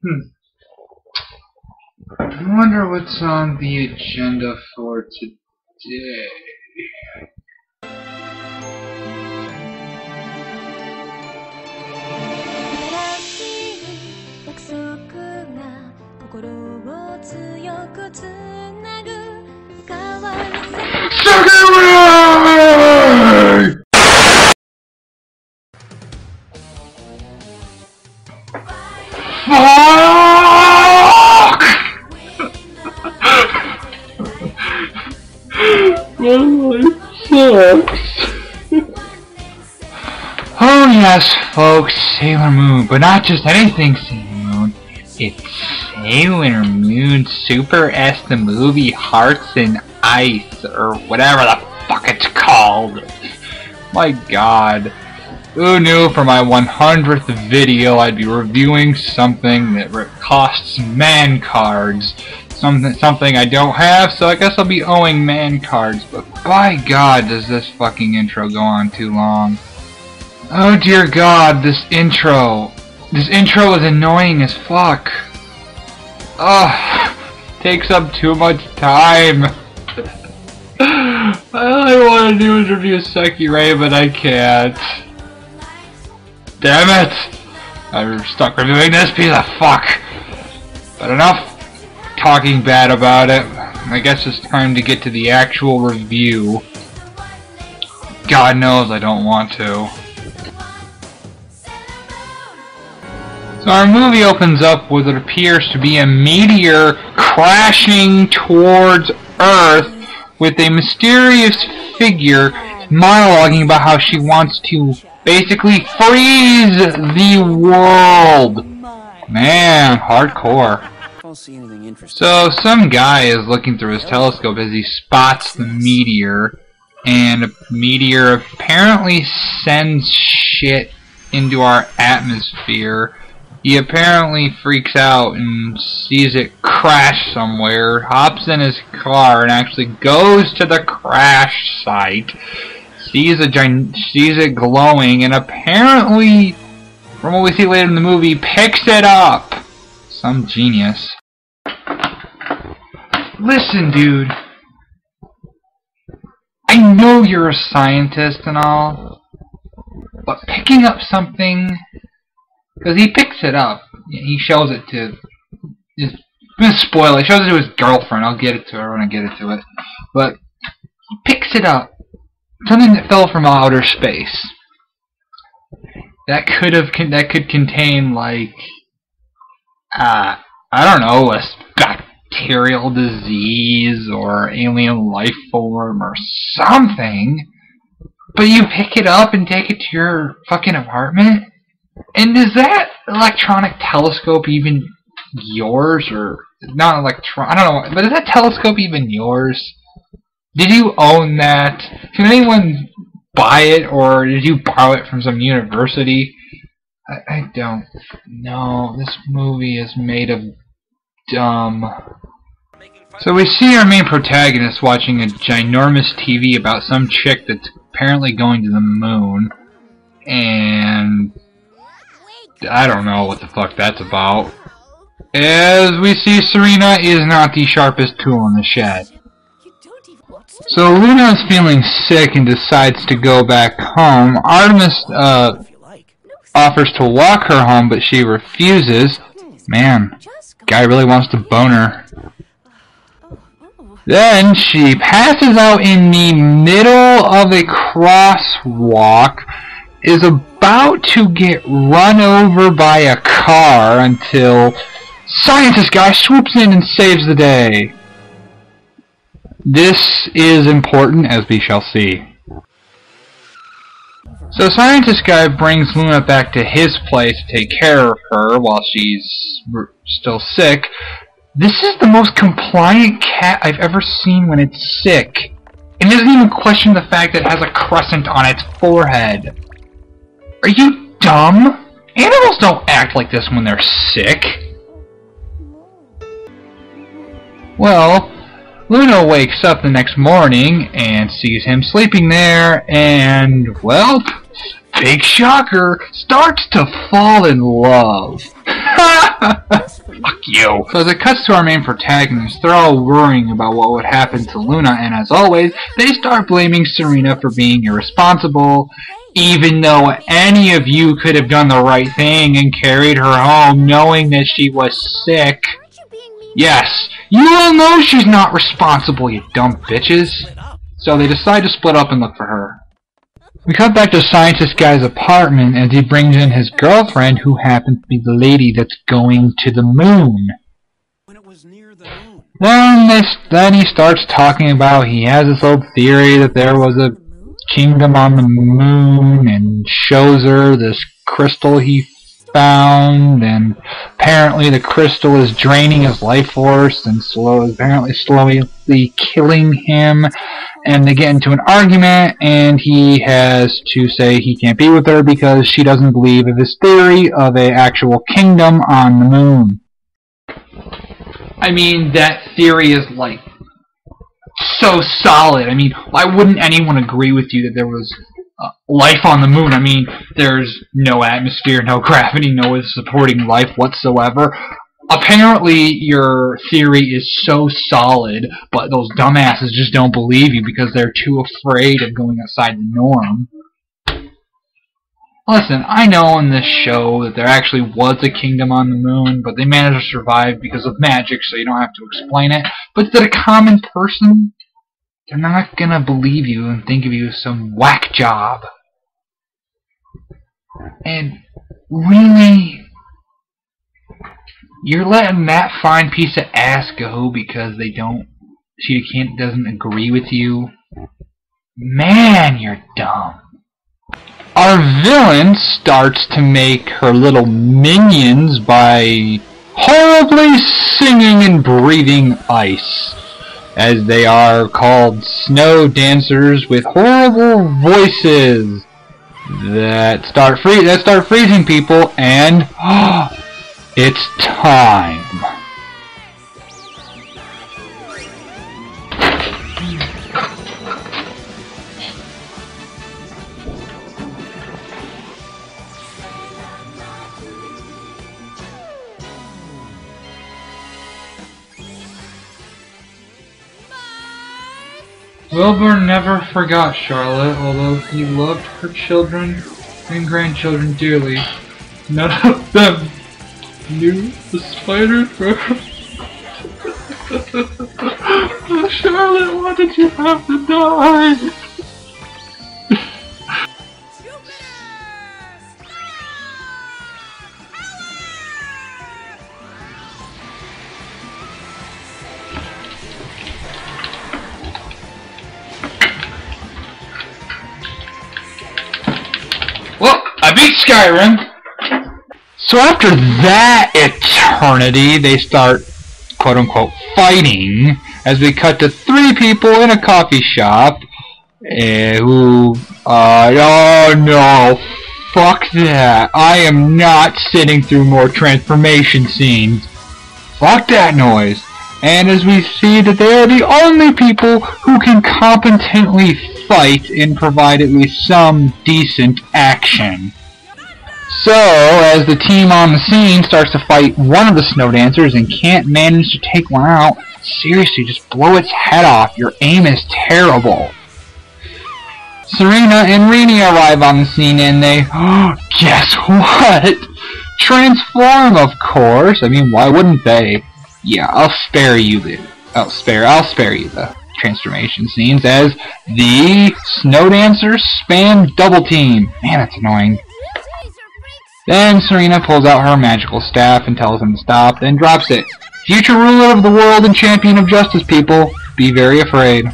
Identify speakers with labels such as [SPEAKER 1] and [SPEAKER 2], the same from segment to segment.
[SPEAKER 1] I wonder what's on the agenda for today. Fuck! My life sucks. Oh yes, folks, Sailor Moon, but not just anything Sailor Moon. It's Sailor Moon Super S the movie Hearts and Ice, or whatever the fuck it's called. My god. Who knew for my 100th video I'd be reviewing something that costs man cards. Something I don't have, so I guess I'll be owing man cards, but by god does this fucking intro go on too long. Oh dear god, this intro is annoying as fuck. Ugh, takes up too much time. All I want to do is review Sekiro, but I can't. Damn it! I'm stuck reviewing this piece of fuck. But enough talking bad about it. I guess it's time to get to the actual review. God knows I don't want to. So our movie opens up with what appears to be a meteor crashing towards Earth with a mysterious figure monologuing about how she wants to basically freeze the world. Man, hardcore. So some guy is looking through his telescope as he spots the meteor, and the meteor apparently sends shit into our atmosphere. He apparently freaks out and sees it crash somewhere, hops in his car and actually goes to the crash site, sees it glowing, and apparently, from what we see later in the movie, picks it up. Some genius. Listen, dude. I know you're a scientist and all, but picking up something, because he picks it up, he shows it to, I'm gonna spoil it, he shows it to his girlfriend, I'll get it to her when I get it to it, but he picks it up, something that fell from outer space, that could contain, like, I don't know, a bacterial disease or alien life form or something, but you pick it up and take it to your fucking apartment? And is that electronic telescope even yours, or not I don't know, but is that telescope even yours? Did you own that? Can anyone buy it, or did you borrow it from some university? I don't know. This movie is made of dumb. So we see our main protagonist watching a ginormous TV about some chick that's apparently going to the moon, and I don't know what the fuck that's about. As we see, Serena is not the sharpest tool in the shed. So Luna is feeling sick and decides to go back home. Artemis offers to walk her home, but she refuses. Man, guy really wants to bone her. Then she passes out in the middle of a crosswalk, is about to get run over by a car until scientist guy swoops in and saves the day. This is important, as we shall see. So scientist guy brings Luna back to his place to take care of her while she's still sick. This is the most compliant cat I've ever seen when it's sick. It doesn't even question the fact that it has a crescent on its forehead. Are you dumb? Animals don't act like this when they're sick. Well, Luna wakes up the next morning and sees him sleeping there, and, well, big shocker, starts to fall in love. Fuck you. So as it cuts to our main protagonists, they're all worrying about what would happen to Luna, and as always, they start blaming Serena for being irresponsible, even though any of you could have done the right thing and carried her home knowing that she was sick. Yes, you all know she's not responsible, you dumb bitches. So they decide to split up and look for her. We cut back to Scientist Guy's apartment as he brings in his girlfriend, who happens to be the lady that's going to the moon. Then he starts talking about he has this old theory that there was a kingdom on the moon, and shows her this crystal he found, and apparently the crystal is draining his life force and slowly killing him, and they get into an argument, and he has to say he can't be with her because she doesn't believe in his theory of an actual kingdom on the moon. I mean, that theory is like so solid. I mean, why wouldn't anyone agree with you that there was life on the moon? I mean, there's no atmosphere, no gravity, no supporting life whatsoever. Apparently, your theory is so solid, but those dumbasses just don't believe you because they're too afraid of going outside the norm. Listen, I know in this show that there actually was a kingdom on the moon, but they managed to survive because of magic, so you don't have to explain it. But to the common person, they're not gonna believe you and think of you as some whack job. And really, you're letting that fine piece of ass go because she doesn't agree with you? Man, you're dumb. Our villain starts to make her little minions by horribly singing and breathing ice, as they are called snow dancers with horrible voices that start freezing people, and it's time. Wilbur never forgot Charlotte, although he loved her children and grandchildren dearly. None of them knew the spider for Charlotte, why did you have to die? Well, I beat Skyrim. So after that eternity, they start, quote-unquote, fighting, as we cut to 3 people in a coffee shop, oh no, fuck that. I am not sitting through more transformation scenes. Fuck that noise. And as we see that they are the only people who can competently fight and provide at least some decent action. So, as the team on the scene starts to fight one of the snow dancers and can't manage to take one out, seriously, just blow its head off. Your aim is terrible. Serena and Rini arrive on the scene and they, guess what? Transform, of course. I mean, why wouldn't they? Yeah, I'll spare you the transformation scenes as the snow dancers spam double team. Man, that's annoying. Then Serena pulls out her magical staff and tells him to stop, then drops it. Future ruler of the world and champion of justice, people, be very afraid.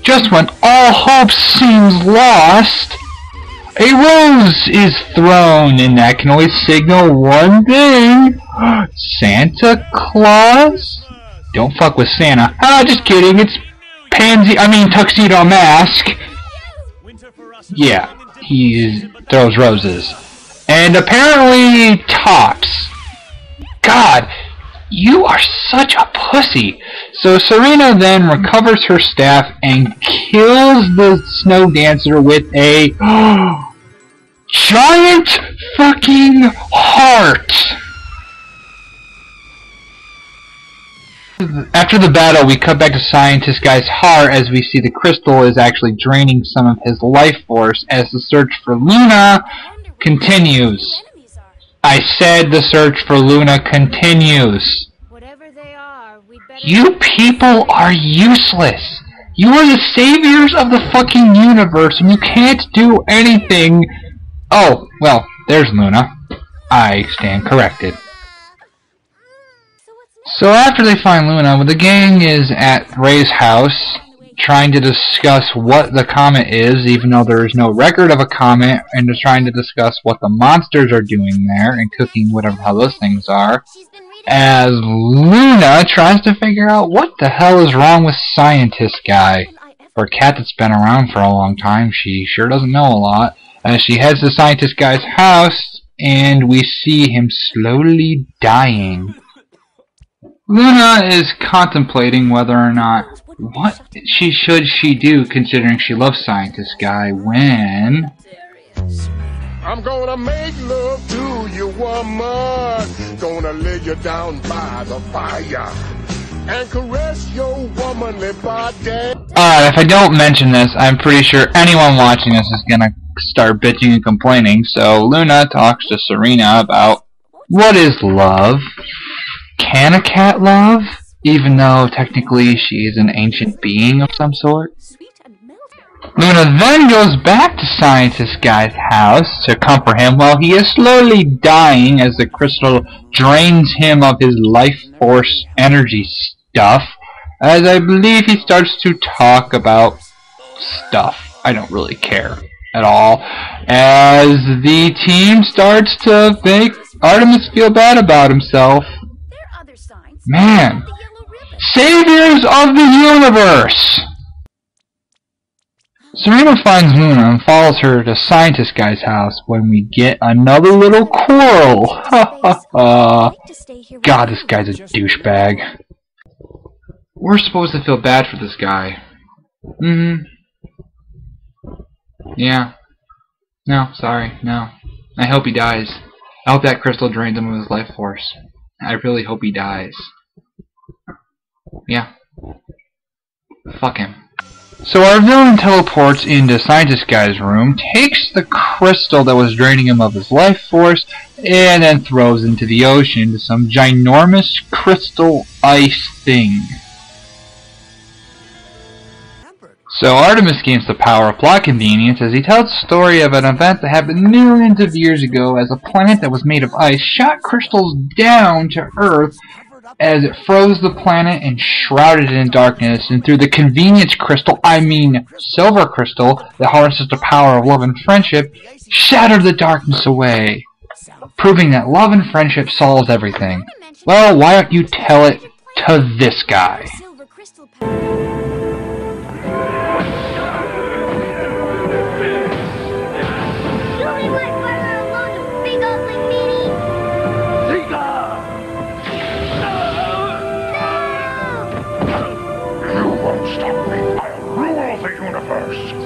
[SPEAKER 1] Just when all hope seems lost, a rose is thrown, and that can always signal one thing. Santa Claus? Don't fuck with Santa. Ah, just kidding, it's Tuxedo Mask. Yeah, he throws roses. And apparently tops. God, You are such a pussy. So Serena then recovers her staff and kills the snow dancer with a giant fucking heart. After the battle, we cut back to Scientist Guy's heart as we see the crystal is actually draining some of his life force as the search for Luna continues. I said the search for Luna continues.
[SPEAKER 2] Whatever they are,
[SPEAKER 1] You people are useless. You are the saviors of the fucking universe and you can't do anything. Oh, well, there's Luna. I stand corrected. So after they find Luna, the gang is at Ray's house trying to discuss what the comet is, even though there is no record of a comet, and they're trying to discuss what the monsters are doing there and cooking whatever the hell those things are, as Luna tries to figure out what the hell is wrong with Scientist Guy. For a cat that's been around for a long time, she sure doesn't know a lot, as she heads to Scientist Guy's house, and we see him slowly dying. Luna is contemplating whether or not what should she do, considering she loves Scientist Guy, when
[SPEAKER 3] I'm gonna make love to you, woman. Gonna lay you down by the fire and caress your womanly body.
[SPEAKER 1] If I don't mention this, I'm pretty sure anyone watching this is gonna start bitching and complaining, so Luna talks to Serena about what is love. Can a cat love? Even though technically she is an ancient being of some sort. Luna then goes back to Scientist Guy's house to comfort him while he is slowly dying as the crystal drains him of his life force energy stuff, as I believe he starts to talk about stuff. I don't really care at all, as the team starts to make Artemis feel bad about himself. Man, saviors of the universe! Serena finds Luna and follows her to Scientist Guy's house when we get another little quarrel. Ha ha ha. God, this guy's a douchebag. We're supposed to feel bad for this guy. Yeah. No, sorry, no. I hope he dies. I hope that crystal drains him of his life force. I really hope he dies. Yeah. Fuck him. So our villain teleports into Scientist Guy's room, takes the crystal that was draining him of his life force, and then throws into the ocean to some ginormous crystal ice thing. So Artemis gains the power of plot convenience as he tells the story of an event that happened millions of years ago as a planet that was made of ice shot crystals down to Earth as it froze the planet and shrouded it in darkness, and through the convenience crystal, I mean silver crystal, that harnesses the power of love and friendship, shattered the darkness away, proving that love and friendship solves everything. Well, why don't you tell it to this guy?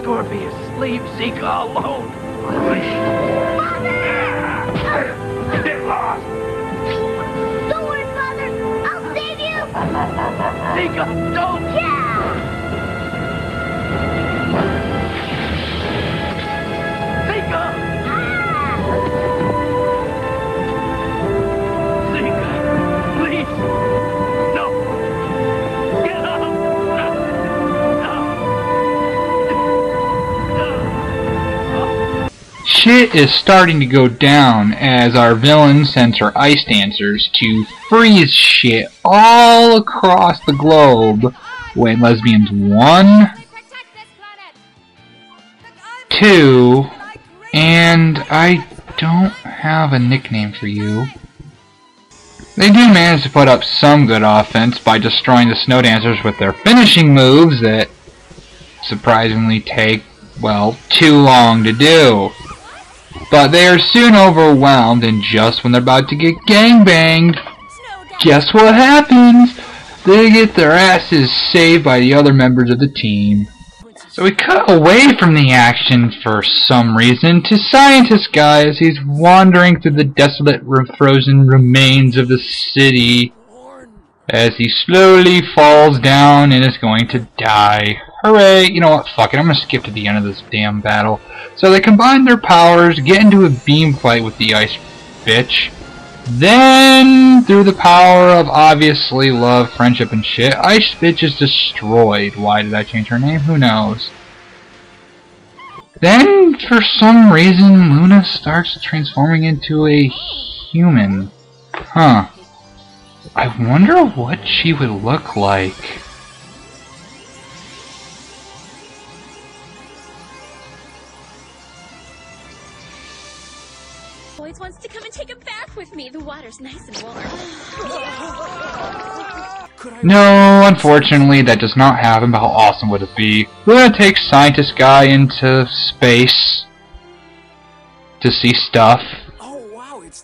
[SPEAKER 4] Scorpius, leave Zika alone. Get lost.
[SPEAKER 2] Don't worry, Father. I'll save you.
[SPEAKER 4] Zika, don't.
[SPEAKER 2] Yeah.
[SPEAKER 4] Zika. Zika, please. No. Get up.
[SPEAKER 1] Shit is starting to go down as our villain sends her ice dancers to freeze shit all across the globe when lesbians 1, 2, and I don't have a nickname for you. They do manage to put up some good offense by destroying the snow dancers with their finishing moves that surprisingly take, well, too long to do. But they are soon overwhelmed, and just when they're about to get gangbanged, guess what happens? They get their asses saved by the other members of the team. So we cut away from the action for some reason to Scientist Guy as he's wandering through the desolate, frozen remains of the city as he slowly falls down and is going to die. Hooray! You know what? Fuck it. I'm gonna skip to the end of this damn battle. So they combine their powers, get into a beam fight with the ice bitch. Then, through the power of obviously love, friendship, and shit, Ice Bitch is destroyed. Why did I change her name? Who knows? Then, for some reason, Luna starts transforming into a human. Huh. I wonder what she would look like.
[SPEAKER 5] Boys wants to come and take a bath with me. The water's nice and warm.
[SPEAKER 1] No, unfortunately, that does not happen, but how awesome would it be? Luna takes Scientist Guy into space to see stuff.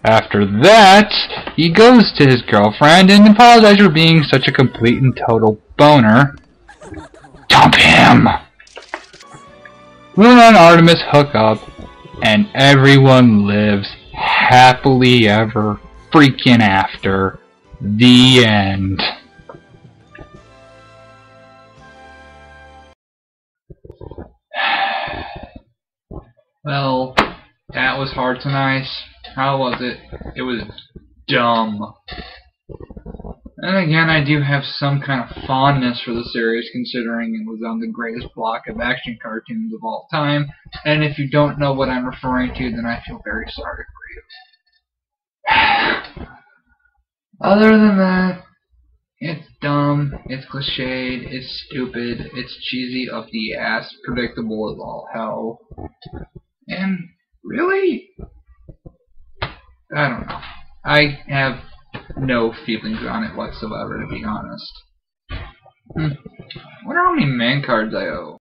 [SPEAKER 1] After that, he goes to his girlfriend and apologizes for being such a complete and total boner. Dump him! Luna and Artemis hook up, and everyone lives happily ever freaking after. The end. Well, that was Hearts and Ice. How was it? It was dumb. And again, I do have some kind of fondness for the series, considering it was on the greatest block of action cartoons of all time. And if you don't know what I'm referring to, then I feel very sorry for you. Other than that, it's dumb, it's cliched, it's stupid, it's cheesy up the ass, predictable as all hell. And really, I don't know. I have no feelings on it whatsoever, to be honest. I wonder how many man cards I owe.